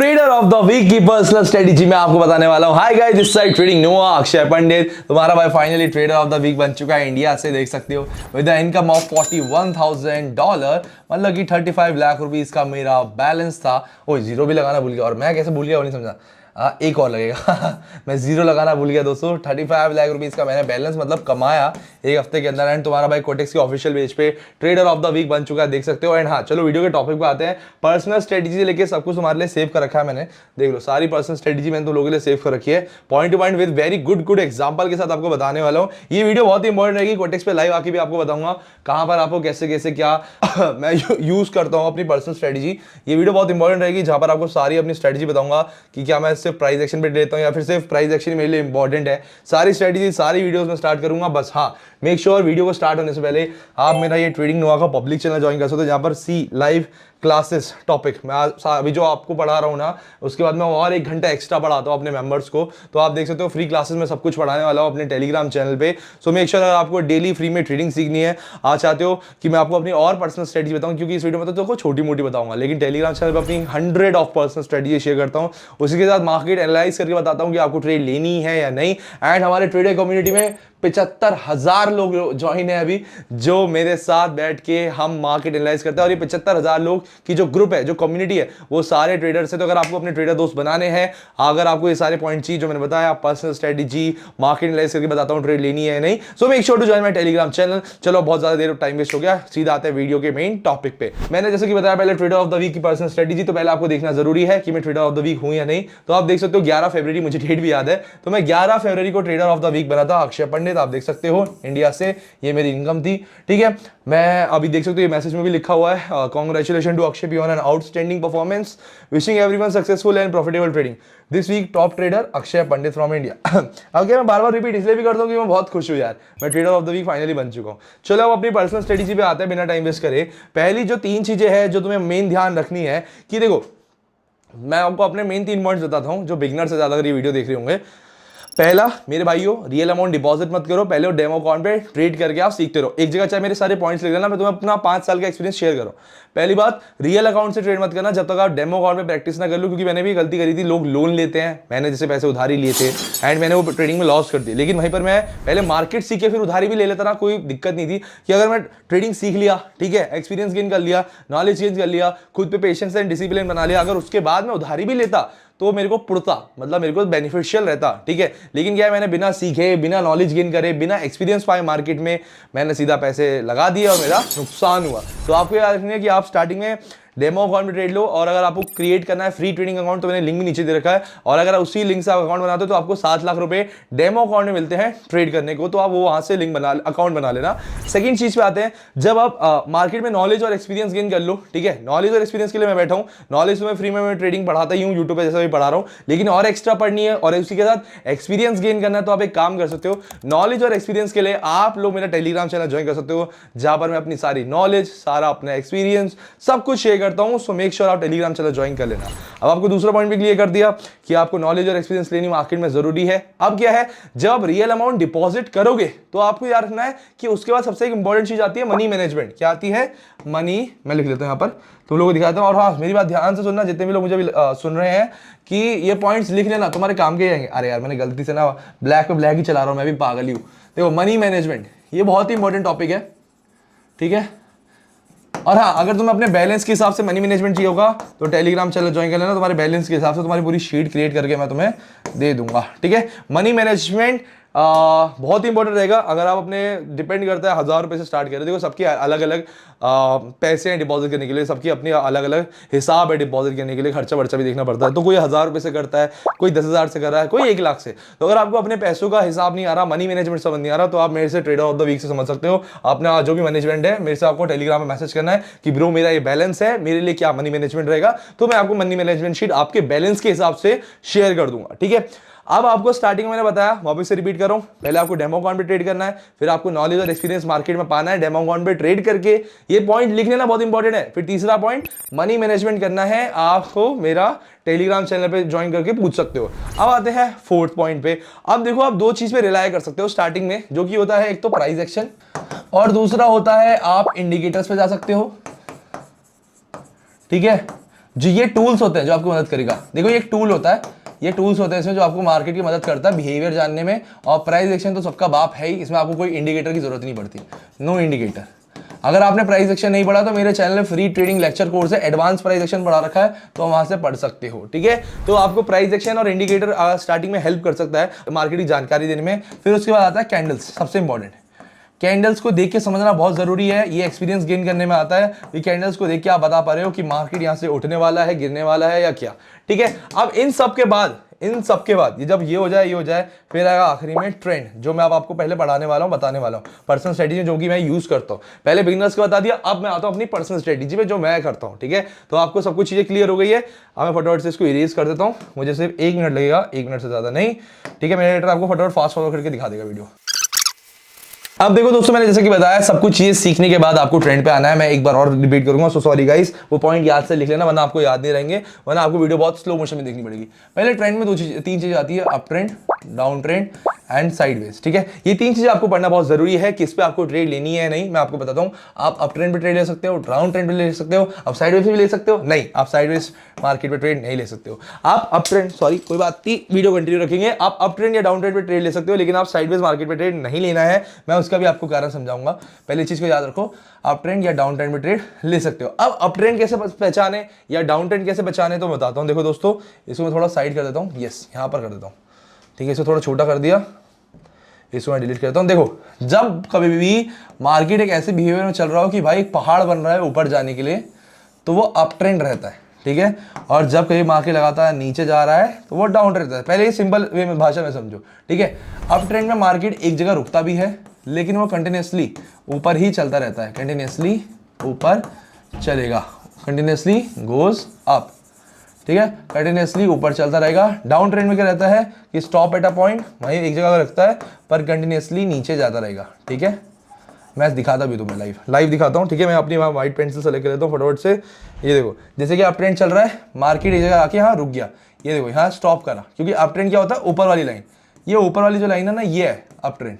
Trader of the week की personal strategy में आपको बताने वाला हूं। Hi guys, this side trading नोआ अक्षय पंडित। तुम्हारा भाई finally trader of the week बन चुका है इंडिया से, देख सकते हो, विद द इनकम ऑफ $41,000, मतलब कि 35 लाख रुपीस का मेरा बैलेंस था। ओ जीरो भी लगाना भूल गया, और मैं कैसे भूल गया वो नहीं समझा। एक और लगेगा मैं जीरो लगाना भूल गया दोस्तों। 35 लाख रुपीस का मैंने बैलेंस मतलब कमाया एक हफ्ते के अंदर। एंड तुम्हारा भाई कोटेक्स के ऑफिशियल पेज पे ट्रेडर ऑफ द वीक बन चुका है, देख सकते हो। एंड हाँ, चलो वीडियो के टॉपिक पे आते हैं। पर्सनल स्ट्रेटेजी लेके सब कुछ तुम्हारे लिए सेव कर रखा है मैंने, देख लो। सारी पर्सनल स्ट्रेटेजी मैंने तुम लोगों के लिए सेव कर रखी है, point two point with very good example के साथ आपको बताने वाला हूँ। ये वीडियो बहुत ही इंपॉर्टेंट रहेगी। कोटेक्स पे लाइव आके भी आपको बताऊंगा कहां पर आपको कैसे कैसे क्या मैं यूज करता हूँ अपनी पर्सनल स्ट्रेटेजी। ये वीडियो बहुत इंपॉर्टेंट रहेगी, जहां पर आपको सारी अपनी स्ट्रेटेजी बताऊंगा कि क्या मैं सिर्फ प्राइस एक्शन पे लेता हूं या फिर सिर्फ प्राइस एक्शन मेरे लिए इंपॉर्टेंट है। सारी स्ट्रेटेजी सारी वीडियोस में स्टार्ट करूंगा। बस हाँ, मेक श्योर वीडियो को स्टार्ट होने से पहले आप मेरा ये ट्रेडिंग नोआ का पब्लिक चैनल ज्वाइन कर सकते हो, जहां पर सी लाइव क्लासेस टॉपिक मैं अभी जो आपको पढ़ा रहा हूँ ना, उसके बाद मैं और 1 घंटा एक्स्ट्रा पढ़ाता हूँ अपने मेंबर्स को। तो आप देख सकते हो फ्री क्लासेस में सब कुछ पढ़ाने वाला हूँ अपने टेलीग्राम चैनल पे। सो मेक श्योर अगर आपको डेली फ्री में ट्रेडिंग सीखनी है, आप चाहते हो कि मैं आपको अपनी और पर्सनल स्ट्रेटेजी बताऊँ, क्योंकि इस वीडियो में तो छोटी मोटी बताऊंगा, लेकिन टेलीग्राम चैनल पर अपनी 100 ऑफ पर्सनल स्ट्रेटेजी शेयर करता हूँ। उसी के साथ मार्केट एनालाइज करके बताता हूँ कि आपको ट्रेड लेनी है या नहीं। एंड हमारे ट्रेडर कम्युनिटी में 75,000 लोग ज्वाइन है अभी, जो मेरे साथ बैठ के हम मार्केट एनालाइज करते हैं। और ये 75,000 लोग की जो ग्रुप है, जो कम्युनिटी है, वो सारे ट्रेडर्स है। तो अगर आपको अपने ट्रेडर दोस्त बनाने हैं, अगर आपको ये सारे पॉइंट चाहिए जो मैंने बताया, पर्सनल स्ट्रेटेजी, मार्केट एनालाइज करके बताता हूँ ट्रेड लेनी है या नहीं, so make sure to join my Telegram channel. चलो, बहुत ज्यादा देर टाइम वेस्ट हो गया, सीधा आते हैं वीडियो के मेन टॉपिक पे। मैंने जैसे कि बताया पहले ट्रेडर ऑफ द वीक की पर्सनल स्ट्रेटेजी, तो पहले आपको देखना जरूरी है कि मैं ट्रेडर ऑफ द वीक हूं या नहीं। तो आप देख सकते हो 11 फरवरी, मुझे डेट भी याद है, तो मैं 11 फरवरी को ट्रेडर ऑफ द वीक बना था, अक्षय पंडित। आप देख सकते हो इंडिया से ये मेरी इनकम थी, ठीक है। मैं अभी देख सकते हो ये मैसेज में भी लिखा हुआ है, congratulation to Akshay on an outstanding performance, wishing everyone successful and profitable trading this week, top trader Akshay Pandit from India. अब क्या मैं बार बार रिपीट इसलिए भी करता हूं कि मैं बहुत खुश हूं यार, मैं trader of the week finally बन चुका हूं। चलो अब अपनी पर्सनल स्ट्रेटेजी पे आते हैं बिना टाइम वेस्ट करे। पहली जो 3 चीजें हैं जो तुम्हें मेन ध्यान रखनी है, कि देखो मैं आपको अपने मेन 3 पॉइंट्स बताता हूं जो बिगिनर से ज्यादा अगर ये वीडियो देख रहे होंगे। पहला, मेरे भाइयों, रियल अमाउंट डिपॉजिट मत करो, पहले वो डेमो अकाउंट पे ट्रेड करके आप सीखते रहो। एक jगह चाहे मेरे सारे पॉइंट्स लिख लेना, मैं तुम्हें अपना 5 साल का एक्सपीरियंस शेयर करो। पहली बात, रियल अकाउंट से ट्रेड मत करना जब तक आप डेमो अकाउंट पे प्रैक्टिस ना कर लो, क्योंकि मैंने भी गलती करी थी। लोग लोन लेते हैं, मैंने जैसे पैसे उधारी लिए थे एंड मैंने वो ट्रेडिंग में लॉस कर दिया। लेकिन वहीं पर मैं पहले मार्केट सीख के फिर उधारी भी ले लेता ना, कोई दिक्कत नहीं थी। कि अगर मैं ट्रेडिंग सीख लिया, ठीक है, एक्सपीरियंस गेन कर लिया, नॉलेज गेन कर लिया, खुद पे पेशेंस एंड डिसिप्लिन बना लिया, अगर उसके बाद मैं उधारी भी लेता तो मेरे को पुरता, मतलब मेरे को बेनिफिशियल रहता, ठीक है। लेकिन क्या है, मैंने बिना सीखे, बिना नॉलेज गेन करे, बिना एक्सपीरियंस पाए मार्केट में, मैंने सीधा पैसे लगा दिए और मेरा नुकसान हुआ। तो आपको याद रखना है कि आप स्टार्टिंग में डेमो अकाउंट में ट्रेड लो, और अगर आपको क्रिएट करना है फ्री ट्रेडिंग अकाउंट तो मैंने लिंक भी नीचे दे रखा है, और अगर उसी लिंक से आप अकाउंट बनाते हो तो आपको 7 लाख रुपए डेमो अकाउंट में मिलते हैं ट्रेड करने को। तो आप वो वहां से लिंक बना, अकाउंट बना लेना। सेकंड चीज पे आते हैं, जब आप मार्केट में नॉलेज और एक्सपीरियंस गेन कर लो, ठीक है, नॉलेज और एक्सपीरियंस के लिए मैं बैठा हूँ। नॉलेज तो मैं फ्री में मैं ट्रेडिंग पढ़ाता ही हूँ, यूट्यूब पे जैसा भी पढ़ा रहा हूँ, लेकिन और एक्स्ट्रा पढ़नी है और उसी के साथ एक्सपीरियंस गेन करना है, तो आप एक काम कर सकते हो। नॉलेज और एक्सपीरियंस के लिए आप लोग मेरा टेलीग्राम चैनल ज्वाइन कर सकते हो, जहां पर मैं अपनी सारी नॉलेज, सारा अपना एक्सपीरियंस, सब कुछ शेयर करता हूं। सो मेक श्योर आप टेलीग्राम चैनल ज्वाइन कर लेना। अब आपको दूसरा पॉइंट भी क्लियर कर दिया कि आपको नॉलेज और एक्सपीरियंस लेनी मार्केट में जरूरी है। अब क्या है, जब रियल अमाउंट डिपॉजिट करोगे तो आपको याद रखना है कि उसके बाद सबसे एक इंपॉर्टेंट चीज आती है मनी मैनेजमेंट। क्या आती है? मनी। मैं लिख लेता हूं यहां पर, तुम लोगों को दिखाता हूं। और हाँ, मेरी बात ध्यान से सुनना, जितने भी लोग मुझे भी सुन रहे हैं, कि ये पॉइंट्स लिख लेना, तुम्हारे काम के जाएंगे। अरे यार, मैंने गलती से ना ब्लैक पे ब्लैक ही चला रहा हूं, मैं भी पागल ही हूं। देखो, मनी मैनेजमेंट ये बहुत ही इंपॉर्टेंट टॉपिक है, ठीक है। और हाँ, अगर तुम्हें अपने बैलेंस के हिसाब से मनी मैनेजमेंट चाहिए होगा तो टेलीग्राम चैनल ज्वाइन कर लेना। तुम्हारे बैलेंस के हिसाब से तुम्हारी पूरी शीट क्रिएट करके मैं तुम्हें दे दूंगा, ठीक है। मनी मैनेजमेंट बहुत ही इंपॉर्टेंट रहेगा। अगर आप अपने, डिपेंड करता है, 1000 रुपए से स्टार्ट करें। देखो, सबके अलग अलग पैसे हैं डिपॉजिट करने के लिए, सबकी अपनी अलग अलग हिसाब है डिपॉजिट करने के लिए, खर्चा वर्चा भी देखना पड़ता है। तो कोई 1000 रुपए से करता है, कोई 10,000 से कर रहा है, कोई 1 लाख से। तो अगर आपको अपने पैसों का हिसाब नहीं आ रहा, मनी मैनेजमेंट समझ नहीं आ रहा, तो आप मेरे से ट्रेडर ऑफ द वीक से समझ सकते हो। अपना जो भी मैनेजमेंट है, मेरे से आपको टेलीग्राम में मैसेज करना है कि ब्रो मेरा ये बैलेंस है, मेरे लिए क्या मनी मैनेजमेंट रहेगा, तो मैं आपको मनी मैनेजमेंट शीट आपके बैलेंस के हिसाब से शेयर कर दूंगा, ठीक है। अब आपको स्टार्टिंग में मैंने बताया, वापस से रिपीट कर रहा हूं, पहले आपको डेमो अकाउंट पे ट्रेड करना है, फिर आपको नॉलेज और एक्सपीरियंस मार्केट में पाना है डेमो अकाउंट पे ट्रेड करके। ये पॉइंट लिख लेना, बहुत इंपॉर्टेंट है। फिर तीसरा पॉइंट, मनी मैनेजमेंट करना है, आपको मेरा टेलीग्राम चैनल पे ज्वाइन करके पूछ सकते हो। अब आते हैं फोर्थ पॉइंट पे। अब देखो, आप 2 चीज पे रिलाय कर सकते हो स्टार्टिंग में, जो कि होता है एक तो प्राइस एक्शन, और दूसरा होता है आप इंडिकेटर्स पे जा सकते हो, ठीक है। जो ये टूल्स होते हैं जो आपको मदद करेगा, देखो ये एक टूल होता है, ये टूल्स होते हैं इसमें जो आपको मार्केट की मदद करता है बिहेवियर जानने में, और प्राइस एक्शन तो सबका बाप है ही, इसमें आपको कोई इंडिकेटर की जरूरत नहीं पड़ती, नो इंडिकेटर। अगर आपने प्राइस एक्शन नहीं पढ़ा तो मेरे चैनल में फ्री ट्रेडिंग लेक्चर कोर्स है, एडवांस प्राइस एक्शन पढ़ा रखा है, तो वहां से पढ़ सकते हो, ठीक है। तो आपको प्राइस एक्शन और इंडिकेटर स्टार्टिंग में हेल्प कर सकता है मार्केट की जानकारी देने में। फिर उसके बाद आता है कैंडल्स, सबसे इंपॉर्टेंट। कैंडल्स को देख के समझना बहुत जरूरी है, ये एक्सपीरियंस गेन करने में आता है। ये कैंडल्स को देख के आप बता पा रहे हो कि मार्केट यहाँ से उठने वाला है, गिरने वाला है या क्या, ठीक है। अब इन सब के बाद ये जब ये हो जाए फिर आएगा आखिरी में ट्रेंड, जो मैं अब आपको पहले पढ़ाने वाला हूँ, बताने वाला हूँ। पर्सनल स्ट्रेटेजी जो कि मैं यूज करता हूँ, पहले बिगिनर्स को बता दिया, अब मैं आता हूँ अपनी पर्सनल स्ट्रेटेजी पे जो मैं करता हूँ, ठीक है। तो आपको सब कुछ चीजें क्लियर हो गई है। अब मैं फटाफट से इसको इरेज कर देता हूँ, मुझे सिर्फ 1 मिनट लगेगा, 1 मिनट से ज्यादा नहीं, ठीक है। मेरा एडिटर आपको फटाफट फास्ट फॉरवर्ड करके दिखा देगा वीडियो। अब देखो दोस्तों, मैंने जैसे कि बताया सब कुछ चीज सीखने के बाद आपको ट्रेंड पे आना है। मैं एक बार और रिपीट करूंगा, सो सॉरी गाइस, वो पॉइंट याद से लिख लेना वरना आपको याद नहीं रहेंगे, वरना आपको वीडियो बहुत स्लो मोशन में देखनी पड़ेगी। पहले ट्रेंड में 3 चीजें आती है, up trend, down trend and sideways, ठीक है। ये 3 चीजें आपको पढ़ना बहुत जरूरी है, किस पे आपको ट्रेड लेनी है नहीं, मैं आपको बताता हूँ। आप अप ट्रेंड पे ट्रेड ले सकते हो, डाउन ट्रेंड पे ले सकते हो, आप साइडवेज भी ले सकते हो, नहीं आप साइडवेज मार्केट पे ट्रेड नहीं ले सकते हो। आप अप ट्रेंड, सॉरी कोई बात नहीं, वीडियो कंटिन्यू रखेंगे। आप अप ट्रेंड या डाउन ट्रेंड पे ट्रेड ले सकते हो, लेकिन आप साइडवेज मार्केट पे ट्रेड नहीं लेना है, मैं उसका भी आपको कारण समझाऊंगा। पहले चीज को याद रखो, अप ट्रेंड या डाउन ट्रेंड पे ट्रेड ले सकते हो। अब अप ट्रेंड कैसे पहचाने या डाउन ट्रेंड कैसे पहचाने तो बताता हूँ। देखो दोस्तों, इसको मैं थोड़ा साइड कर देता हूँ, यस यहाँ पर कर देता हूँ, ठीक है। इसको थोड़ा छोटा कर दिया, इसको मैं डिलीट करता हूं। देखो, जब कभी भी मार्केट एक ऐसे बिहेवियर में चल रहा हो कि भाई एक पहाड़ बन रहा है ऊपर जाने के लिए, तो वो अप ट्रेंड रहता है, ठीक है। और जब कभी मार्केट लगातार नीचे जा रहा है तो वो डाउन ट्रेंड रहता है। पहले ये सिंपल वे में भाषा में समझो, ठीक है। अप ट्रेंड में मार्केट एक जगह रुकता भी है, लेकिन वो कंटिन्यूसली ऊपर ही चलता रहता है, कंटिन्यूसली ऊपर चलेगा, कंटिन्यूसली गोज अप, ठीक है, कंटिन्यूसली ऊपर चलता रहेगा। डाउन ट्रेंड में क्या रहता है कि स्टॉप एट अ पॉइंट, वहीं एक जगह रखता है पर कंटिन्यूसली नीचे जाता रहेगा, ठीक है। मैं दिखाता भी तुम्हें लाइव दिखाता हूँ, ठीक है। मैं अपनी वहाँ व्हाइट पेंसिल से लेकर लेता हूँ फटाफट से। ये देखो, जैसे कि अप ट्रेंड चल रहा है, मार्केट एक जगह आके यहाँ रुक गया, ये देखो यहाँ स्टॉप करा, क्योंकि अप ट्रेंड क्या होता है, ऊपर वाली लाइन, ये ऊपर वाली जो लाइन है ना, ये है अप ट्रेंड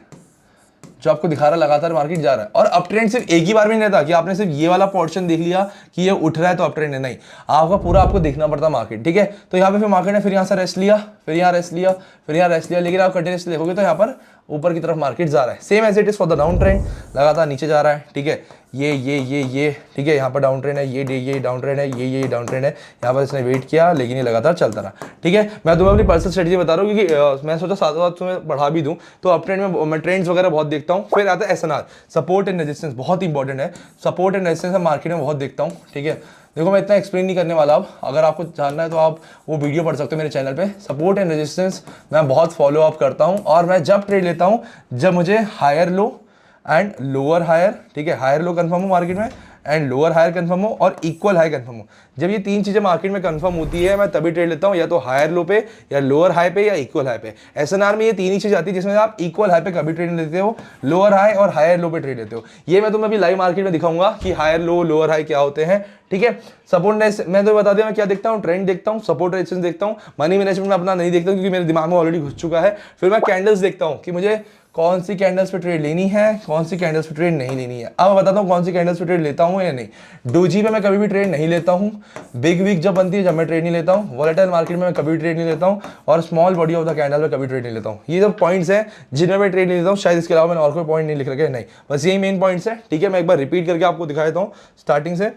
जो आपको दिखा रहा है लगातार मार्केट जा रहा है। और अप ट्रेंड सिर्फ एक ही बार में नहीं रहता कि आपने सिर्फ ये वाला पोर्शन देख लिया कि ये उठ रहा है तो अप ट्रेंड है, नहीं, आपका पूरा आपको देखना पड़ता मार्केट, ठीक है। तो यहाँ पे फिर मार्केट ने फिर यहाँ से रेस्ट लिया, फिर यहाँ रेस्ट लिया, फिर यहाँ रेस्ट लिया, लेकिन आप कंटिन्यूसली देखोगे तो यहाँ पर ऊपर की तरफ मार्केट जा रहा है। Same as it is for the down trend, लगातार नीचे जा रहा है, ठीक है। ये ठीक है, यहाँ पर डाउन ट्रेंड है, ये डाउन ट्रेंड है, ये डाउन ट्रेंड है। यहाँ पर इसने वेट किया लेकिन ये लगातार चलता रहा, ठीक है। मैं तुम्हें अपनी पर्सनल स्ट्रेटेजी बता रहा हूँ क्योंकि मैं सोचा साथ साथ तुम्हें बढ़ा भी दूँ। तो अप ट्रेंड में मैं ट्रेंड्स वगैरह बहुत देखता हूँ। फिर आता है SNR, सपोर्ट एंड रेजिस्टेंस, बहुत इंपॉर्टेंट है। सपोर्ट एंड रेजिस्टेंस मैं मार्केट में बहुत देखता हूँ, ठीक है। देखो, मैं इतना एक्सप्लेन नहीं करने वाला अब, अगर आपको जानना है तो आप वो वीडियो पढ़ सकते हो मेरे चैनल पे। सपोर्ट एंड रेजिस्टेंस मैं बहुत फॉलो अप करता हूँ, और मैं जब ट्रेड लेता हूँ जब मुझे higher low and lower higher, ठीक है, हायर लो कंफर्म हो मार्केट में एंड लोअर हायर कंफर्म हो और इक्वल हाई कंफर्म हो। जब ये 3 चीजें मार्केट में कंफर्म होती है, मैं तभी ट्रेड लेता हूँ, या तो हायर लो पे, या लोअर हाई पे, या इक्वल हाई पे। SNR में ये 3 ही चीज आती है जिसमें आप इक्वल हाई पे कभी ट्रेड लेते हो, लोअर हाई और हायर लो पे ट्रेड लेते हो। ये मैं तुम्हें अभी लाइव मार्केट में दिखाऊंगा कि हायर लो लोअर हाई क्या होते हैं, ठीक है। सपोर्ट मैं तो बता दिया मैं क्या देखता हूँ, ट्रेंड देखता हूँ, सपोर्ट रेजिस्टेंस देखता हूँ। मनी मैनेजमेंट में अपना नहीं देखता हूँ क्योंकि मेरे दिमाग में ऑलरेडी घुस चुका है। फिर मैं कैंडल्स देखता हूँ कि मुझे कौन सी कैंडल्स पे ट्रेड लेनी है, कौन सी कैंडल्स पे ट्रेड नहीं लेनी है। अब मैं बताता हूँ कौन सी कैंडल्स पे ट्रेड लेता हूँ या नहीं। डोजी पे मैं कभी भी ट्रेड नहीं लेता हूँ, बिग वीक जब बनती है जब मैं ट्रेड नहीं लेता हूँ, वॉलेटाइल मार्केट में मैं कभी ट्रेड नहीं लेता हूँ, और small body of the candle में कभी ट्रेड नहीं लेता हूँ। ये सब पॉइंट्स हैं जिनमें मैं ट्रेड नहीं लेता हूँ। शायद इसके अलावा मैंने और कोई पॉइंट नहीं लिख रखे, नहीं, बस यही मेन पॉइंट्स है, ठीक है। मैं एक बार रिपीट करके आपको दिखा देता हूँ स्टार्टिंग से।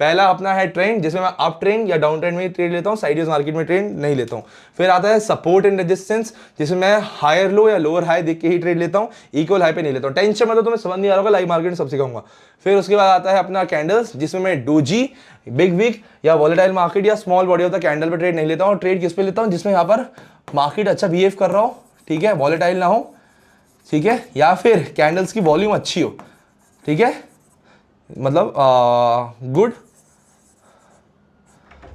पहला अपना है ट्रेंड, जिसमें मैं अप ट्रेंड या डाउन ट्रेंड में ट्रेड लेता हूँ, साइडवेज मार्केट में ट्रेड नहीं लेता हूँ। फिर आता है सपोर्ट एंड रेजिस्टेंस, जिसमें मैं हायर लो या लोअर हाई देख के ही ट्रेड लेता हूँ, इक्वल हाई पे नहीं लेता हूँ। टेंशन मतलब तुम्हें समझ नहीं आ रहा होगा, लाइव मार्केट में सब सिखाऊंगा। फिर उसके बाद आता है अपना कैंडल्स, जिसमें मैं डोजी, बिग वीक या वॉलेटाइल मार्केट या small body of the candle पे ट्रेड नहीं लेता हूँ। ट्रेड किस पे लेता हूँ, जिसमें यहाँ पर मार्केट अच्छा बिहेव कर रहा हो, ठीक है, वॉलेटाइल ना हो, ठीक है, या फिर कैंडल्स की वॉल्यूम अच्छी हो, ठीक है, मतलब गुड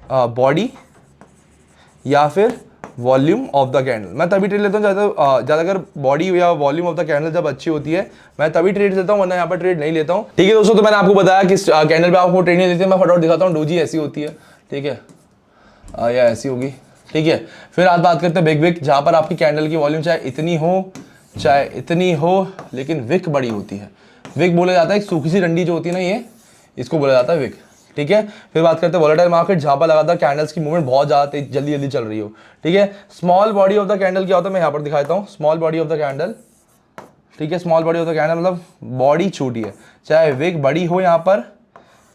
बॉडी या फिर वॉल्यूम ऑफ द कैंडल। मैं तभी ट्रेड लेता हूँ ज़्यादा अगर बॉडी या वॉल्यूम ऑफ द कैंडल जब अच्छी होती है, मैं तभी ट्रेड लेता हूँ, वरना यहाँ पर ट्रेड नहीं लेता हूँ, ठीक है दोस्तों। तो मैंने आपको बताया कि कैंडल पे आपको ट्रेड नहीं लेते, मैं फटाफट दिखाता हूँ। डोजी ऐसी होती है, ठीक है, या ऐसी होगी, ठीक है। फिर आज बात करते हैं बिग विक, जहाँ पर आपकी कैंडल की वॉल्यूम चाहे इतनी हो लेकिन विक बड़ी होती है। विक बोला जाता है एक सूखी सी डंडी जो होती है ना, ये इसको बोला जाता है विक, ठीक है। फिर बात करते हैं वोलेटाइल मार्केट, जहां पर लगातार कैंडल्स की मूवमेंट बहुत ज्यादा तेज जल्दी जल्दी चल रही हो, ठीक है। Small body of the candle क्या होता है, मैं यहाँ पर दिखाता हूँ। Small body of the candle, ठीक है, small body of the candle मतलब बॉडी छोटी है, चाहे विक बड़ी हो यहाँ पर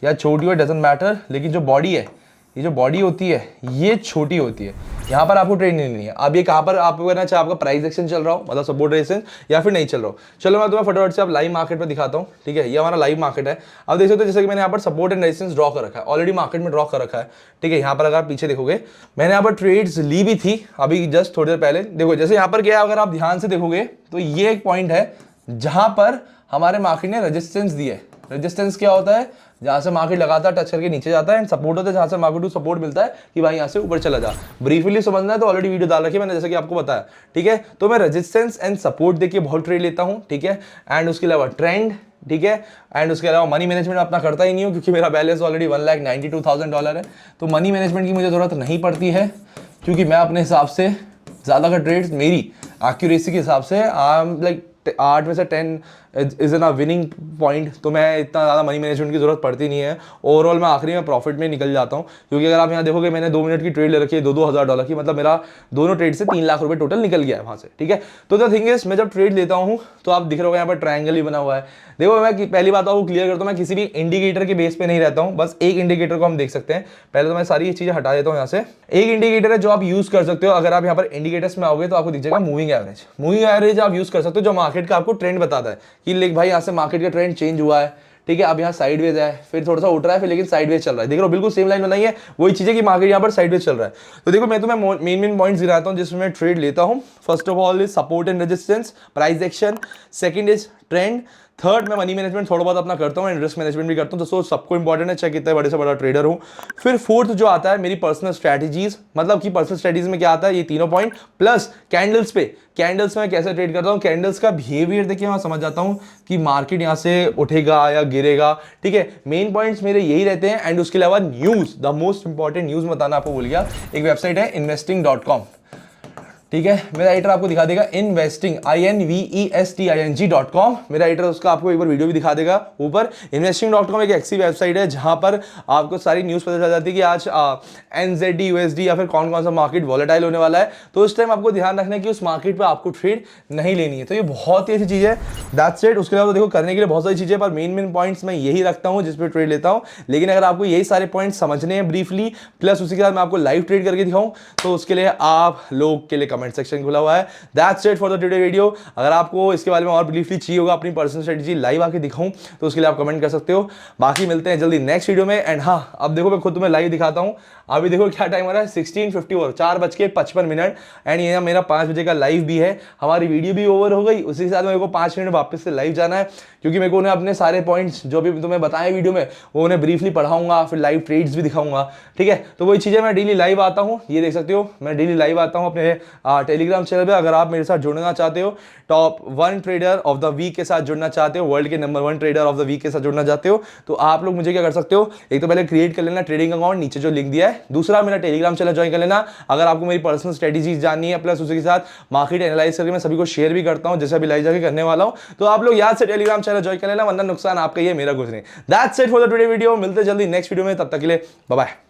या छोटी हो, डजंट मैटर, लेकिन जो बॉडी है, ये जो बॉडी होती है ये छोटी होती है। यहाँ पर आपको ट्रेड नहीं लेनी है। अब ये कहाँ पर आपको करना, चाहे आपका प्राइस एक्शन चल रहा हो, मतलब सपोर्ट रेजिस्टेंस, या फिर नहीं चल रहा हो। चलो मैं तुम्हें फटाफट से अब लाइव मार्केट पर दिखाता हूँ, ठीक है। ये हमारा लाइव मार्केट है। अब देख सकते हो जैसे कि मैंने यहाँ पर सपोर्ट एंड रेजिस्टेंस ड्रॉ कर रखा है, ऑलरेडी मार्केट में ड्रॉ कर रखा है, ठीक है। यहाँ पर अगर आप पीछे देखोगे, मैंने यहाँ पर ट्रेड्स ली भी थी अभी जस्ट थोड़ी देर पहले। देखो जैसे यहाँ पर क्या, अगर आप ध्यान से देखोगे तो ये एक पॉइंट है जहां पर हमारे मार्केट ने रेजिस्टेंस दी है। रेजिस्टेंस क्या होता है, जहां से मार्केट लगातार टच करके नीचे जाता है, एंड सपोर्ट होता है जहां से मार्केट को सपोर्ट मिलता है कि भाई यहां से ऊपर चला जा। ब्रीफली समझना है तो ऑलरेडी वीडियो डाल रखी है मैंने, जैसे कि आपको बताया, ठीक है। तो मैं रेजिस्टेंस एंड सपोर्ट देखिए बहुत ट्रेड लेता हूं, ठीक है। एंड उसके अलावा ट्रेंड, ठीक है। एंड उसके अलावा मनी मैनेजमेंट अपना करता ही नहीं हूं, क्योंकि मेरा बैलेंस ऑलरेडी $1,92,000 है। तो मनी मैनेजमेंट की मुझे जरूरत नहीं पड़ती है, क्योंकि मैं अपने हिसाब से ज़्यादा का ट्रेड्स मेरी एक्यूरेसी के हिसाब से आई एम लाइक 8 में से 10 इज एन विनिंग पॉइंट। तो मैं इतना ज़्यादा मनी मैनेजमेंट की जरूरत पड़ती नहीं है। ओवरऑल मैं आखिरी में प्रॉफिट में निकल जाता हूँ, क्योंकि अगर आप यहाँ देखोगे मैंने 2 मिनट की ट्रेड ले रखी है $2,000 की, मतलब मेरा दोनों ट्रेड से 3 लाख रुपए टोटल निकल गया है वहाँ से, ठीक है। तो द थिंग इज, मैं जब ट्रेड लेता हूँ तो आप दिख रहे हो यहाँ पर ट्रायंगल ही बना हुआ है। देखो मैं पहली बात आपको क्लियर करता हूँ, मैं किसी भी इंडिकेटर के बेस पे नहीं रहता हूँ, बस एक इंडिकेटर को हम देख सकते हैं। पहले तो मैं सारी चीजें हटा देता हूँ यहाँ से। एक इंडिकेटर है जो आप यूज कर सकते हो, अगर आप यहाँ पर इंडिकेटर्स में आओगे तो आपको दिख जाएगा मूविंग एवरेज। मूविंग एवरेज आप यूज कर सकते हो, जो मार्केट का आपको ट्रेंड बताता है कि लेक भाई यहाँ से मार्केट का ट्रेंड चेंज हुआ है, ठीक है। अब यहाँ साइडवेज है, फिर थोड़ा सा उठ रहा है, फिर लेकिन साइडवेज चल रहा है। देख रहे हो बिल्कुल सेम लाइन बनाई है, वही चीज है कि मार्केट यहाँ पर साइडवेज चल रहा है। तो देखो मैं तुम्हें मेन पॉइंट्स गिनाता हूँ जिसमें मैं ट्रेड लेता हूँ। First of all is support and resistance, price action. Second is trend. Third, मैं मनी मैनेजमेंट थोड़ा बहुत अपना करता हूँ एंड रिस्क मैनेजमेंट भी करता हूँ, दोस्तों सबको इंपॉर्टेंट है, चाहे कितने बड़े से बड़ा ट्रेडर हूँ। फिर फोर्थ जो आता है मेरी पर्सनल स्ट्रैटेजीज, मतलब कि पर्सनल स्ट्रैटेजीज में क्या आता है, ये तीनों पॉइंट प्लस कैंडल्स पे, कैंडल्स में कैसे ट्रेड करता हूँ, कैंडल्स का बिहेवियर देखिए मैं समझ जाता हूँ कि मार्केट यहाँ से उठेगा या गिरेगा, ठीक है। मेन पॉइंट्स मेरे यही रहते हैं। एंड उसके अलावा news, the most important news बताना आपको भूल गया, एक वेबसाइट है investing.com, ठीक है। मेरा एडिटर आपको दिखा देगा इन्वेस्टिंग investing.com, मेरा एडिटर उसका आपको एक बार वीडियो भी दिखा देगा ऊपर। investing.com एक ऐसी वेबसाइट है जहां पर आपको सारी न्यूज़ पता चल जाती है कि आज NZD USD या फिर कौन कौन सा मार्केट वॉलेटाइल होने वाला है। तो उस टाइम आपको ध्यान रखना है कि उस मार्केट पर आपको ट्रेड नहीं लेनी है। तो ये बहुत ही अच्छी चीज़ है, दैट्स इट। उसके अलावा देखो करने के लिए बहुत सारी चीज़ें, पर मेन पॉइंट्स मैं यही रखता हूँ जिस पर ट्रेड लेता हूँ। लेकिन अगर आपको यही सारे पॉइंट्स समझने हैं ब्रीफली, प्लस उसी के साथ मैं आपको लाइव ट्रेड करके दिखाऊँ, तो उसके लिए आप लोग के लिए कमेंट सेक्शन खुला हुआ है। That's it for the today video. अगर आपको इसके बारे में और ब्रीफली चाहिए होगा, अपनी पर्सनल स्ट्रेटजी लाइव आके दिखाऊं, तो उसके लिए आप कमेंट कर सकते हो। बाकी मिलते हैं जल्दी नेक्स्ट वीडियो में। एंड हाँ, अब देखो मैं खुद तुम्हें लाइव दिखाता हूं। अभी देखो क्या टाइम हो रहा है, 16:54, 4:55। एंड ये मेरा 5 बजे का लाइव भी है। हमारी वीडियो भी ओवर हो गई, उसी के साथ मेरे को 5 मिनट वापस से लाइव जाना है, क्योंकि मेरे को उन्हें अपने सारे पॉइंट्स जो भी तुम्हें बताए वीडियो में वो उन्हें ब्रीफली पढ़ाऊंगा, फिर लाइव ट्रेड्स भी दिखाऊंगा, ठीक है। तो वही चीज़ें मैं डेली लाइव आता हूँ, ये देख सकते हो मैं डेली लाइव आता हूँ अपने टेलीग्राम चैनल पर। अगर आप मेरे साथ जुड़ना चाहते हो, top 1 trader of the week के साथ जुड़ना चाहते हो, वर्ल्ड के number 1 trader of the week के साथ जुड़ना चाहते हो, तो आप लोग मुझे क्या कर सकते हो, एक तो पहले क्रिएट कर लेना ट्रेडिंग अकाउंट, नीचे जो लिंक दिया है। दूसरा, मेरा टेलीग्राम चैनल ज्वाइन कर लेना अगर आपको मेरी पर्सनल स्ट्रेटेजीज जाननी है, प्लस उसी के साथ मार्केट एनालाइज करके मैं सभी को शेयर भी करता हूं, जैसे अभी लाइव जाके करने वाला हूं। तो आप लोग याद से टेलीग्राम चैनल ज्वाइन कर लेना, वरना नुकसान आपका ही है, मेरा कुछ नहीं। That's it for the today video. मिलते जल्दी नेक्स्ट वीडियो में, तब तक के लिए बाय बाय।